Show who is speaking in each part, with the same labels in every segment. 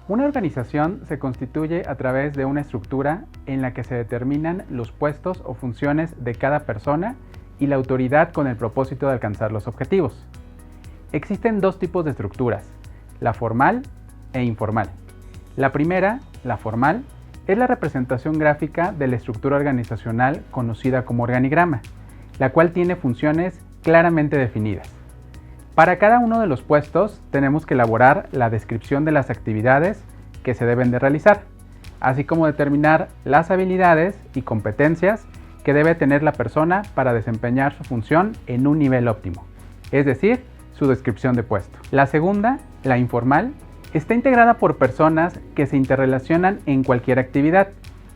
Speaker 1: Una organización se constituye a través de una estructura en la que se determinan los puestos o funciones de cada persona y la autoridad con el propósito de alcanzar los objetivos. Existen dos tipos de estructuras, la formal e informal. La primera, la formal, es la representación gráfica de la estructura organizacional conocida como organigrama, la cual tiene funciones claramente definidas. Para cada uno de los puestos tenemos que elaborar la descripción de las actividades que se deben de realizar, así como determinar las habilidades y competencias que debe tener la persona para desempeñar su función en un nivel óptimo, es decir, su descripción de puesto. La segunda, la informal, está integrada por personas que se interrelacionan en cualquier actividad,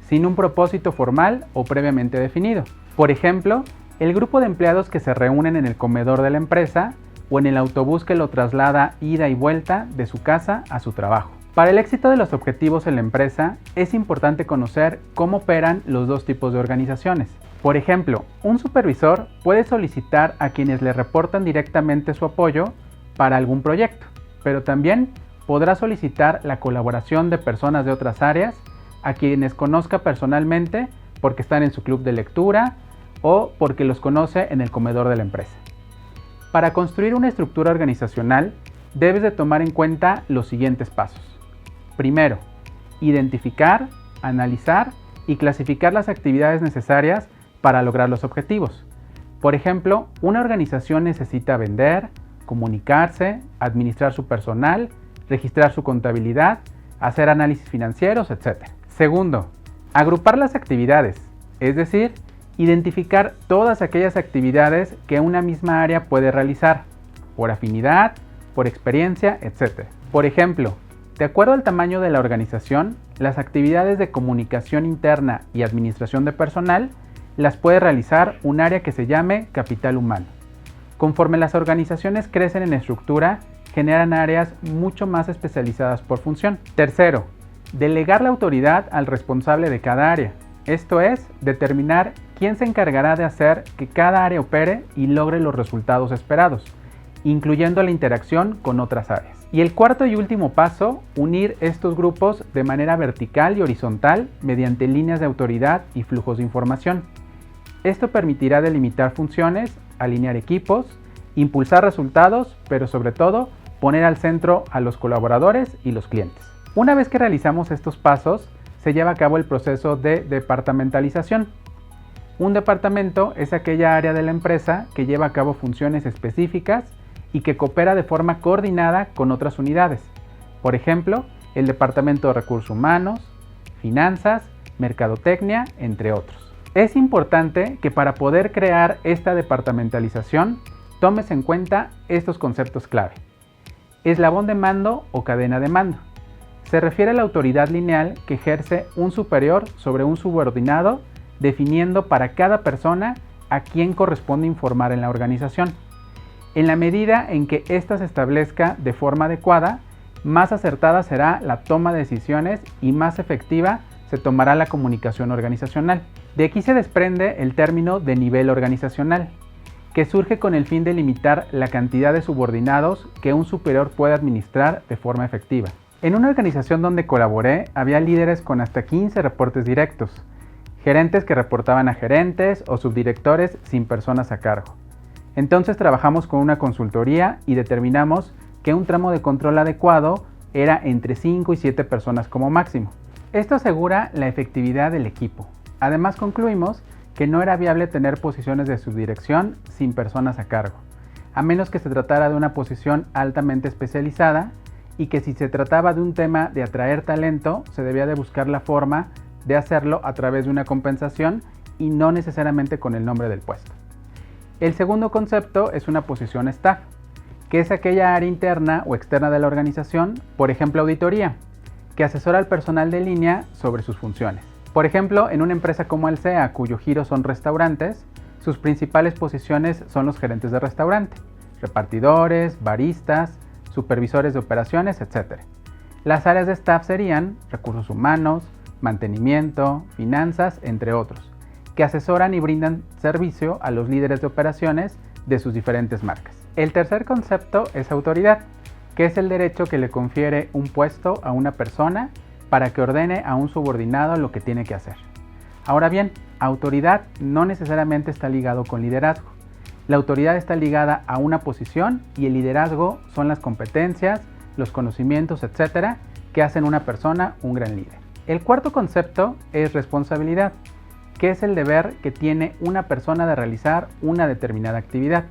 Speaker 1: sin un propósito formal o previamente definido. Por ejemplo, el grupo de empleados que se reúnen en el comedor de la empresa o en el autobús que lo traslada ida y vuelta de su casa a su trabajo. Para el éxito de los objetivos en la empresa, es importante conocer cómo operan los dos tipos de organizaciones. Por ejemplo, un supervisor puede solicitar a quienes le reportan directamente su apoyo para algún proyecto, pero también podrá solicitar la colaboración de personas de otras áreas a quienes conozca personalmente porque están en su club de lectura o porque los conoce en el comedor de la empresa. Para construir una estructura organizacional, debes de tomar en cuenta los siguientes pasos. Primero, identificar, analizar y clasificar las actividades necesarias para lograr los objetivos. Por ejemplo, una organización necesita vender, comunicarse, administrar su personal, registrar su contabilidad, hacer análisis financieros, etc. Segundo, agrupar las actividades, es decir, identificar todas aquellas actividades que una misma área puede realizar, por afinidad, por experiencia, etc. Por ejemplo, de acuerdo al tamaño de la organización, las actividades de comunicación interna y administración de personal las puede realizar un área que se llame capital humano. Conforme las organizaciones crecen en estructura, generan áreas mucho más especializadas por función. Tercero, delegar la autoridad al responsable de cada área. Esto es, determinar quién se encargará de hacer que cada área opere y logre los resultados esperados, incluyendo la interacción con otras áreas. Y el cuarto y último paso, unir estos grupos de manera vertical y horizontal mediante líneas de autoridad y flujos de información. Esto permitirá delimitar funciones, alinear equipos, impulsar resultados, pero sobre todo, poner al centro a los colaboradores y los clientes. Una vez que realizamos estos pasos, se lleva a cabo el proceso de departamentalización. Un departamento es aquella área de la empresa que lleva a cabo funciones específicas y que coopera de forma coordinada con otras unidades. Por ejemplo, el Departamento de Recursos Humanos, Finanzas, Mercadotecnia, entre otros. Es importante que para poder crear esta departamentalización tomes en cuenta estos conceptos clave. Eslabón de mando o cadena de mando. Se refiere a la autoridad lineal que ejerce un superior sobre un subordinado, definiendo para cada persona a quién corresponde informar en la organización. En la medida en que ésta se establezca de forma adecuada, más acertada será la toma de decisiones y más efectiva se tomará la comunicación organizacional. De aquí se desprende el término de nivel organizacional, que surge con el fin de limitar la cantidad de subordinados que un superior puede administrar de forma efectiva. En una organización donde colaboré, había líderes con hasta 15 reportes directos, gerentes que reportaban a gerentes o subdirectores sin personas a cargo. Entonces trabajamos con una consultoría y determinamos que un tramo de control adecuado era entre 5 y 7 personas como máximo. Esto asegura la efectividad del equipo. Además concluimos que no era viable tener posiciones de subdirección sin personas a cargo, a menos que se tratara de una posición altamente especializada y que si se trataba de un tema de atraer talento, se debía de buscar la forma de hacerlo a través de una compensación y no necesariamente con el nombre del puesto. El segundo concepto es una posición staff, que es aquella área interna o externa de la organización, por ejemplo auditoría, que asesora al personal de línea sobre sus funciones. Por ejemplo, en una empresa como Alsea, cuyo giro son restaurantes, sus principales posiciones son los gerentes de restaurante, repartidores, baristas, supervisores de operaciones, etc. Las áreas de staff serían recursos humanos, mantenimiento, finanzas, entre otros, que asesoran y brindan servicio a los líderes de operaciones de sus diferentes marcas. El tercer concepto es autoridad, que es el derecho que le confiere un puesto a una persona para que ordene a un subordinado lo que tiene que hacer. Ahora bien, autoridad no necesariamente está ligado con liderazgo. La autoridad está ligada a una posición y el liderazgo son las competencias, los conocimientos, etcétera, que hacen una persona un gran líder. El cuarto concepto es responsabilidad, que es el deber que tiene una persona de realizar una determinada actividad.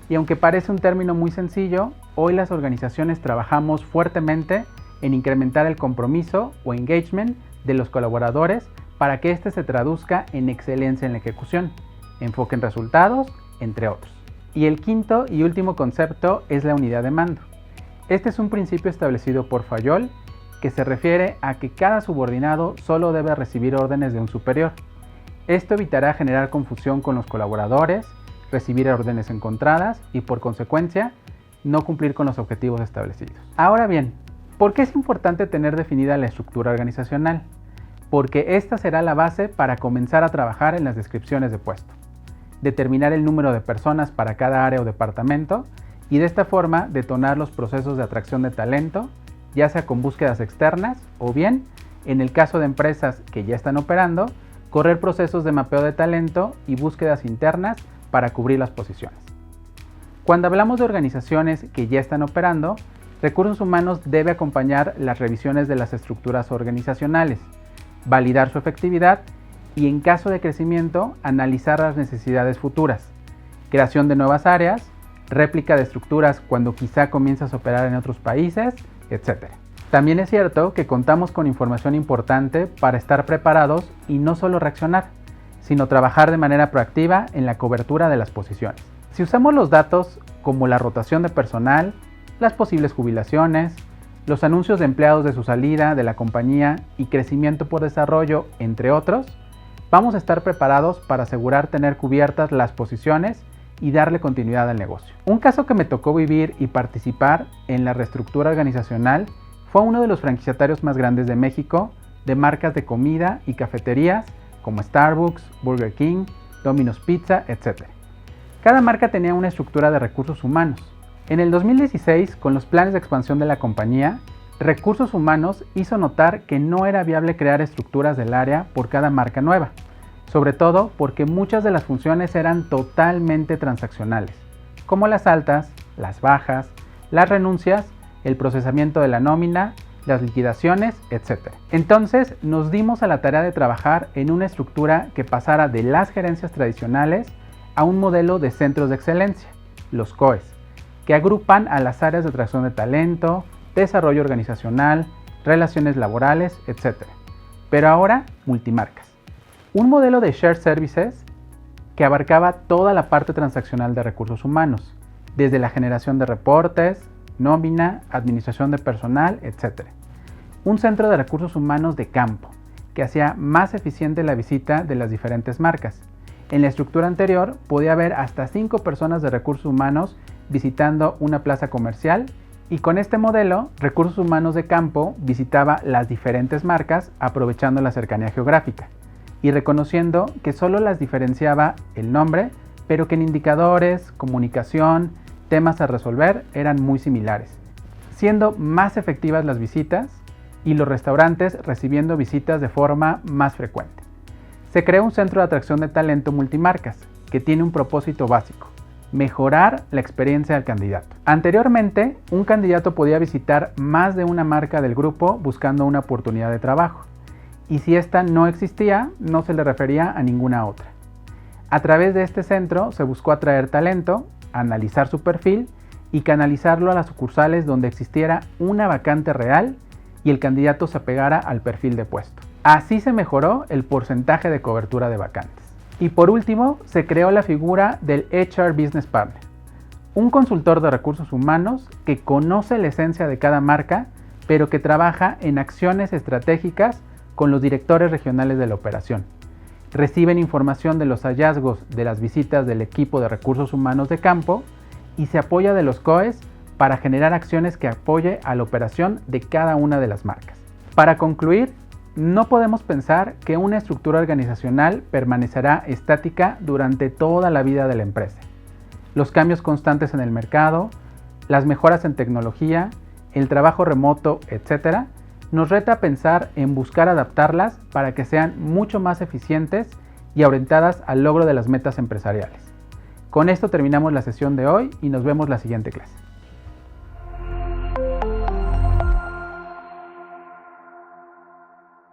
Speaker 1: Y aunque parece un término muy sencillo, hoy las organizaciones trabajamos fuertemente en incrementar el compromiso o engagement de los colaboradores para que éste se traduzca en excelencia en la ejecución, enfoque en resultados, entre otros. Y el quinto y último concepto es la unidad de mando. Este es un principio establecido por Fayol que se refiere a que cada subordinado solo debe recibir órdenes de un superior. Esto evitará generar confusión con los colaboradores, recibir órdenes encontradas y por consecuencia no cumplir con los objetivos establecidos. Ahora bien, ¿por qué es importante tener definida la estructura organizacional? Porque esta será la base para comenzar a trabajar en las descripciones de puesto, determinar el número de personas para cada área o departamento y de esta forma detonar los procesos de atracción de talento, ya sea con búsquedas externas o bien, en el caso de empresas que ya están operando, correr procesos de mapeo de talento y búsquedas internas para cubrir las posiciones. Cuando hablamos de organizaciones que ya están operando, Recursos Humanos debe acompañar las revisiones de las estructuras organizacionales, validar su efectividad y en caso de crecimiento, analizar las necesidades futuras, creación de nuevas áreas, réplica de estructuras cuando quizá comienzas a operar en otros países, etc. También es cierto que contamos con información importante para estar preparados y no solo reaccionar, sino trabajar de manera proactiva en la cobertura de las posiciones. Si usamos los datos como la rotación de personal, las posibles jubilaciones, los anuncios de empleados de su salida de la compañía y crecimiento por desarrollo, entre otros, vamos a estar preparados para asegurar tener cubiertas las posiciones y darle continuidad al negocio. Un caso que me tocó vivir y participar en la reestructura organizacional fue uno de los franquiciatarios más grandes de México, de marcas de comida y cafeterías como Starbucks, Burger King, Domino's Pizza, etc. Cada marca tenía una estructura de recursos humanos. En el 2016, con los planes de expansión de la compañía, Recursos Humanos hizo notar que no era viable crear estructuras del área por cada marca nueva, sobre todo porque muchas de las funciones eran totalmente transaccionales, como las altas, las bajas, las renuncias, el procesamiento de la nómina, las liquidaciones, etc. Entonces nos dimos a la tarea de trabajar en una estructura que pasara de las gerencias tradicionales a un modelo de centros de excelencia, los COEs, que agrupan a las áreas de atracción de talento, desarrollo organizacional, relaciones laborales, etc. Pero ahora multimarcas. Un modelo de shared services que abarcaba toda la parte transaccional de recursos humanos, desde la generación de reportes, nómina, administración de personal, etc. Un centro de recursos humanos de campo, que hacía más eficiente la visita de las diferentes marcas. En la estructura anterior podía haber hasta 5 personas de recursos humanos visitando una plaza comercial y con este modelo, Recursos Humanos de campo visitaba las diferentes marcas aprovechando la cercanía geográfica y reconociendo que solo las diferenciaba el nombre, pero que en indicadores, comunicación, temas a resolver eran muy similares, siendo más efectivas las visitas y los restaurantes recibiendo visitas de forma más frecuente. Se creó un centro de atracción de talento multimarcas que tiene un propósito básico: mejorar la experiencia del candidato. Anteriormente, un candidato podía visitar más de una marca del grupo buscando una oportunidad de trabajo, y si esta no existía, no se le refería a ninguna otra. A través de este centro se buscó atraer talento, analizar su perfil y canalizarlo a las sucursales donde existiera una vacante real y el candidato se apegara al perfil de puesto. Así se mejoró el porcentaje de cobertura de vacantes. Y por último, se creó la figura del HR Business Partner, un consultor de recursos humanos que conoce la esencia de cada marca, pero que trabaja en acciones estratégicas con los directores regionales de la operación. Reciben información de los hallazgos de las visitas del equipo de recursos humanos de campo y se apoya de los COEs para generar acciones que apoye a la operación de cada una de las marcas. Para concluir, no podemos pensar que una estructura organizacional permanecerá estática durante toda la vida de la empresa. Los cambios constantes en el mercado, las mejoras en tecnología el trabajo remoto, etc., nos reta a pensar en buscar adaptarlas para que sean mucho más eficientes y orientadas al logro de las metas empresariales. Con esto terminamos la sesión de hoy y nos vemos la siguiente clase.